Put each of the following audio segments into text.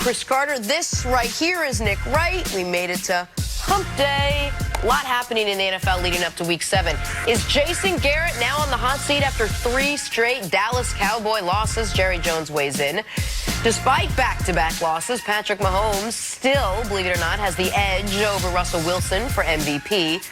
Cris Carter. This right here is Nick Wright. We made it to Hump Day. A lot happening in the NFL leading up to Week 7. Is Jason Garrett now on the hot seat after 3 straight Dallas Cowboy losses? Jerry Jones weighs in. Despite back-to-back losses, Patrick Mahomes still, believe it or not, has the edge over Russell Wilson for MVP.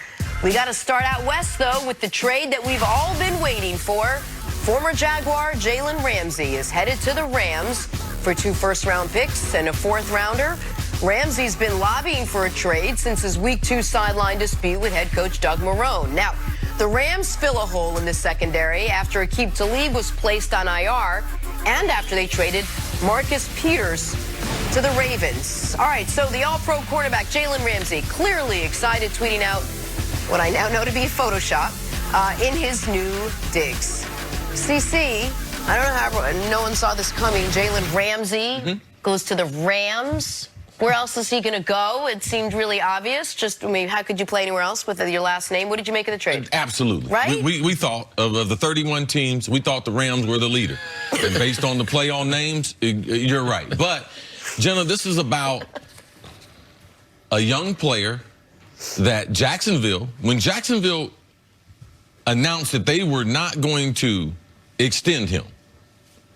We got to start out west, though, with the trade that we've all been waiting for. Former Jaguar Jalen Ramsey is headed to the Rams for 2 first-round picks and a 4th-rounder. Ramsey's been lobbying for a trade since his Week 2 sideline dispute with head coach Doug Marrone. Now, the Rams fill a hole in the secondary after Aqib Talib was placed on IR and after they traded Marcus Peters to the Ravens. All right, so the all-pro quarterback Jalen Ramsey clearly excited, tweeting out what I now know to be Photoshop in his new digs. CC, I don't know how no one saw this coming. Jalen Ramsey goes to the Rams. Where else is he going to go? It seemed really obvious. Just, I mean, how could you play anywhere else with your last name? What did you make of the trade? Absolutely. Right? We thought of the 31 teams, we thought the Rams were the leader. And based on the play-on names, you're right. But, Jenna, this is about a young player that Jacksonville, when Jacksonville announced that they were not going to extend him,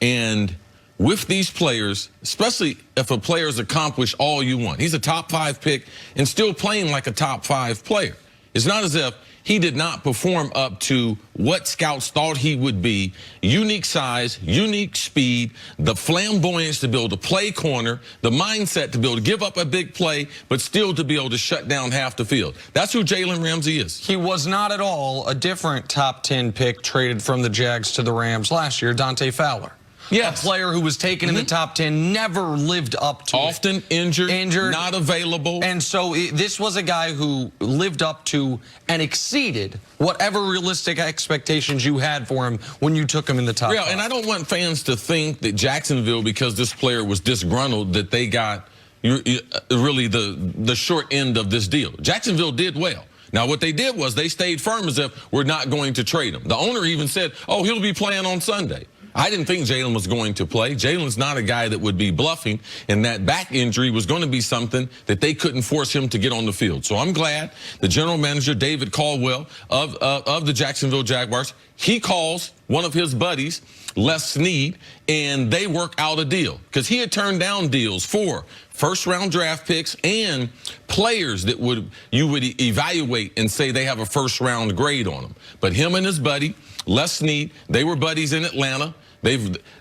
and with these players, especially if a player's accomplished all you want. He's a top 5 pick and still playing like a top 5 player. It's not as if he did not perform up to what scouts thought he would be. Unique size, unique speed, the flamboyance to be able to play corner, the mindset to be able to give up a big play, but still to be able to shut down half the field. That's who Jalen Ramsey is. He was not at all a different top 10 pick traded from the Jags to the Rams last year, Dante Fowler. Yes. A player who was taken in the top 10, never lived up to Often injured, not available. And so this was a guy who lived up to and exceeded whatever realistic expectations you had for him when you took him in the top 5. And I don't want fans to think that Jacksonville, because this player was disgruntled, that they got really the short end of this deal. Jacksonville did well. Now, what they did was they stayed firm as if we're not going to trade him. The owner even said, oh, he'll be playing on Sunday. I didn't think Jalen was going to play. Jalen's not a guy that would be bluffing, and that back injury was going to be something that they couldn't force him to get on the field. So I'm glad the general manager, David Caldwell, of the Jacksonville Jaguars, he calls one of his buddies, Les Snead, and they work out a deal. Because he had turned down deals for first-round draft picks and players that you would evaluate and say they have a first-round grade on them. But him and his buddy, Les Snead, they were buddies in Atlanta.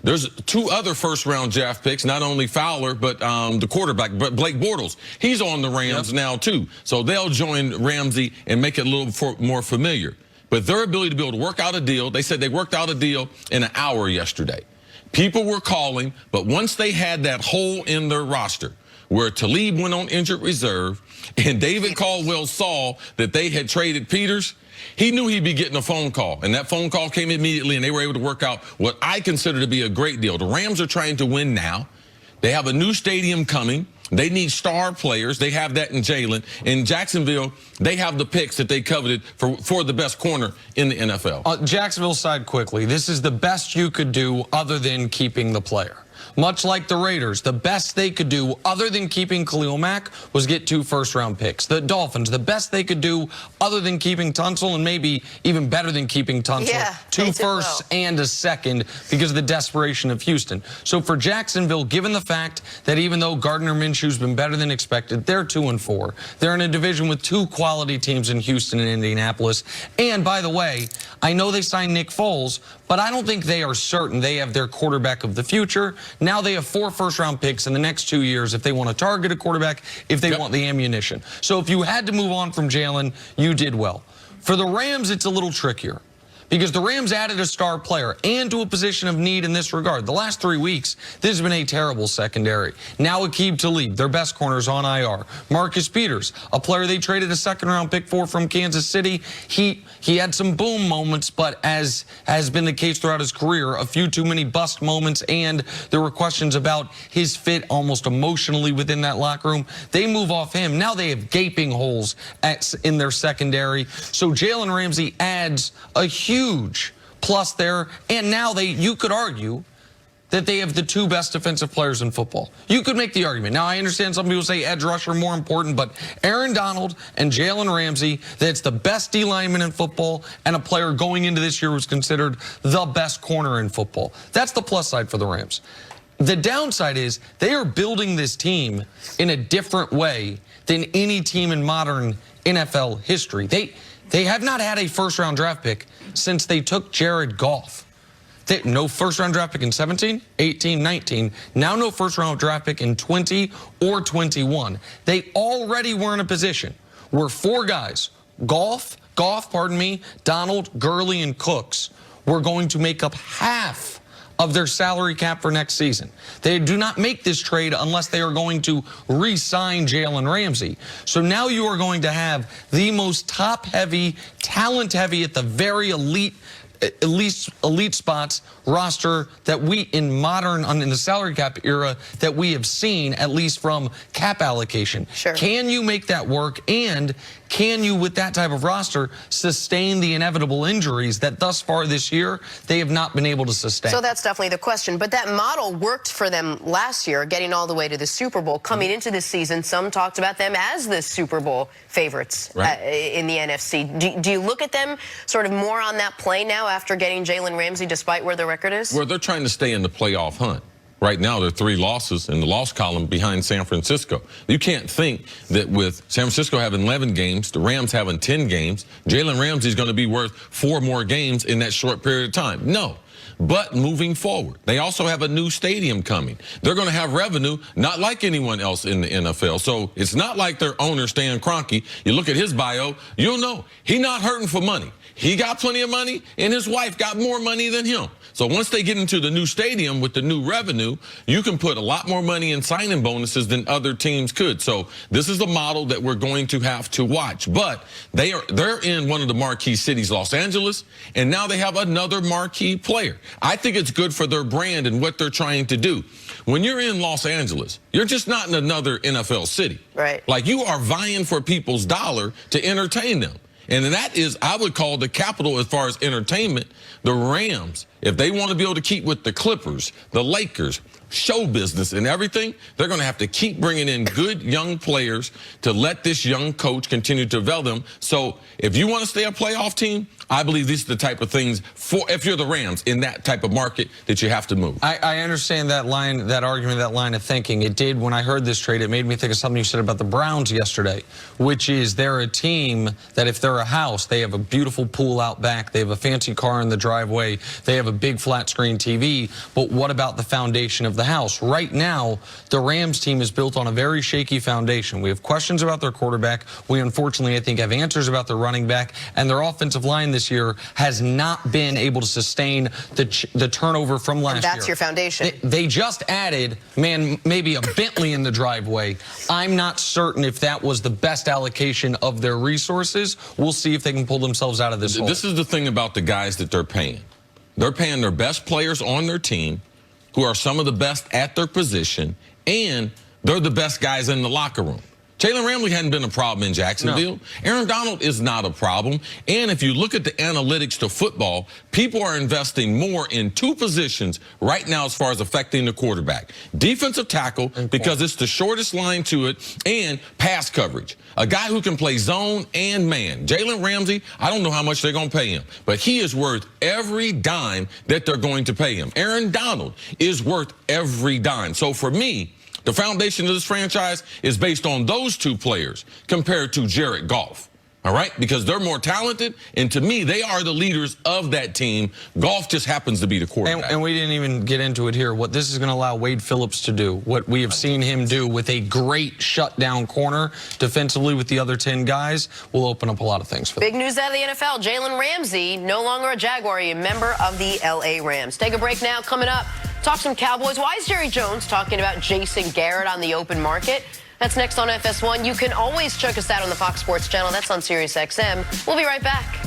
There's 2 other first-round draft picks, not only Fowler, but the quarterback, but Blake Bortles. He's on the Rams now, too. So they'll join Ramsey and make it a little more familiar. But their ability to be able to work out a deal, they said they worked out a deal in an hour yesterday. People were calling, but once they had that hole in their roster where Talib went on injured reserve and David Caldwell saw that they had traded Peters, he knew he'd be getting a phone call, and that phone call came immediately, and they were able to work out what I consider to be a great deal. The Rams are trying to win now. They have a new stadium coming. They need star players. They have that in Jalen. In Jacksonville, they have the picks that they coveted for the best corner in the NFL. Jacksonville side quickly. This is the best you could do other than keeping the player. Much like the Raiders, the best they could do other than keeping Khalil Mack was get 2 first-round picks. The Dolphins, the best they could do other than keeping Tunsil, and maybe even better than keeping Tunsil, 2 firsts and a 2nd because of the desperation of Houston. So for Jacksonville, given the fact that even though Gardner Minshew's been better than expected, they're 2-4. They're in a division with 2 quality teams in Houston and Indianapolis. And by the way, I know they signed Nick Foles, but I don't think they are certain they have their quarterback of the future. Now they have 4 first-round picks in the next 2 years if they want to target a quarterback, if they want the ammunition. So if you had to move on from Jalen, you did well. For the Rams, it's a little trickier, because the Rams added a star player and to a position of need in this regard. The last 3 weeks, this has been a terrible secondary. Now Aqib Talib, their best corners on IR. Marcus Peters, a player they traded a 2nd-round pick for from Kansas City. He had some boom moments, but as has been the case throughout his career, a few too many bust moments, and there were questions about his fit almost emotionally within that locker room. They move off him. Now they have gaping holes in their secondary. So Jalen Ramsey adds a huge plus there, and now you could argue that they have the two best defensive players in football. You could make the argument. Now, I understand some people say edge rusher more important, but Aaron Donald and Jalen Ramsey, that's the best D lineman in football, and a player going into this year was considered the best corner in football. That's the plus side for the Rams. The downside is they are building this team in a different way than any team in modern NFL history. They have not had a first-round draft pick since they took Jared Goff. No first-round draft pick in 17, 18, 19. Now no first-round draft pick in 20 or 21. They already were in a position where four guys, Goff, Donald, Gurley, and Cooks, were going to make up half of their salary cap for next season. They do not make this trade unless they are going to re-sign Jalen Ramsey. So now you are going to have the most top-heavy, talent-heavy at the very elite spots roster that we in the salary cap era that we have seen, at least from cap allocation. Sure. Can you make that work, and can you, with that type of roster, sustain the inevitable injuries that thus far this year they have not been able to sustain? So that's definitely the question. But that model worked for them last year, getting all the way to the Super Bowl. Coming into this season, some talked about them as the Super Bowl favorites in the NFC. Do you look at them sort of more on that play now after getting Jalen Ramsey, despite where the record is? Well, they're trying to stay in the playoff hunt. Right now, there are 3 losses in the loss column behind San Francisco. You can't think that with San Francisco having 11 games, the Rams having 10 games, Jalen Ramsey is going to be worth 4 more games in that short period of time. No. But moving forward, they also have a new stadium coming. They're going to have revenue not like anyone else in the NFL. So it's not like their owner, Stan Kroenke. You look at his bio, you'll know he's not hurting for money. He got plenty of money, and his wife got more money than him. So once they get into the new stadium with the new revenue, you can put a lot more money in signing bonuses than other teams could. So this is the model that we're going to have to watch. But they're in one of the marquee cities, Los Angeles, and now they have another marquee player. I think it's good for their brand and what they're trying to do. When you're in Los Angeles, you're just not in another NFL city. Right. Like, you are vying for people's dollar to entertain them. And that is, I would call, the capital as far as entertainment. The Rams, if they want to be able to keep with the Clippers, the Lakers, show business and everything, they're going to have to keep bringing in good young players to let this young coach continue to develop them. So if you want to stay a playoff team, I believe these are the type of things, if you're the Rams in that type of market, that you have to move. I understand that line, that argument, that line of thinking. It did, when I heard this trade, it made me think of something you said about the Browns yesterday, which is they're a team that if they're a house, they have a beautiful pool out back, they have a fancy car in the driveway, they have a big flat screen TV, but what about the foundation of the house? Right now, the Rams team is built on a very shaky foundation. We have questions about their quarterback. We, unfortunately, I think, have answers about their running back, and their offensive line this year has not been able to sustain the turnover from last year. That's your foundation. They just added, maybe a Bentley in the driveway. I'm not certain if that was the best allocation of their resources. We'll see if they can pull themselves out of this hole. This is the thing about the guys that they're paying. They're paying their best players on their team, who are some of the best at their position, and they're the best guys in the locker room. Jalen Ramsey hadn't been a problem in Jacksonville. No. Aaron Donald is not a problem. And if you look at the analytics to football, people are investing more in 2 positions right now as far as affecting the quarterback. Defensive tackle, because it's the shortest line to it, and pass coverage. A guy who can play zone and man. Jalen Ramsey, I don't know how much they're going to pay him, but he is worth every dime that they're going to pay him. Aaron Donald is worth every dime. So for me, the foundation of this franchise is based on those 2 players compared to Jared Goff. All right? Because they're more talented, and to me, they are the leaders of that team. Goff just happens to be the quarterback. And we didn't even get into it here. What this is going to allow Wade Phillips to do, what we have seen him do with a great shutdown corner defensively with the other 10 guys, will open up a lot of things for them. Big news out of the NFL. Jalen Ramsey, no longer a Jaguar, a member of the L.A. Rams. Take a break now. Coming up, talk some Cowboys. Why is Jerry Jones talking about Jason Garrett on the open market? That's next on FS1. You can always check us out on the Fox Sports channel. That's on Sirius XM. We'll be right back.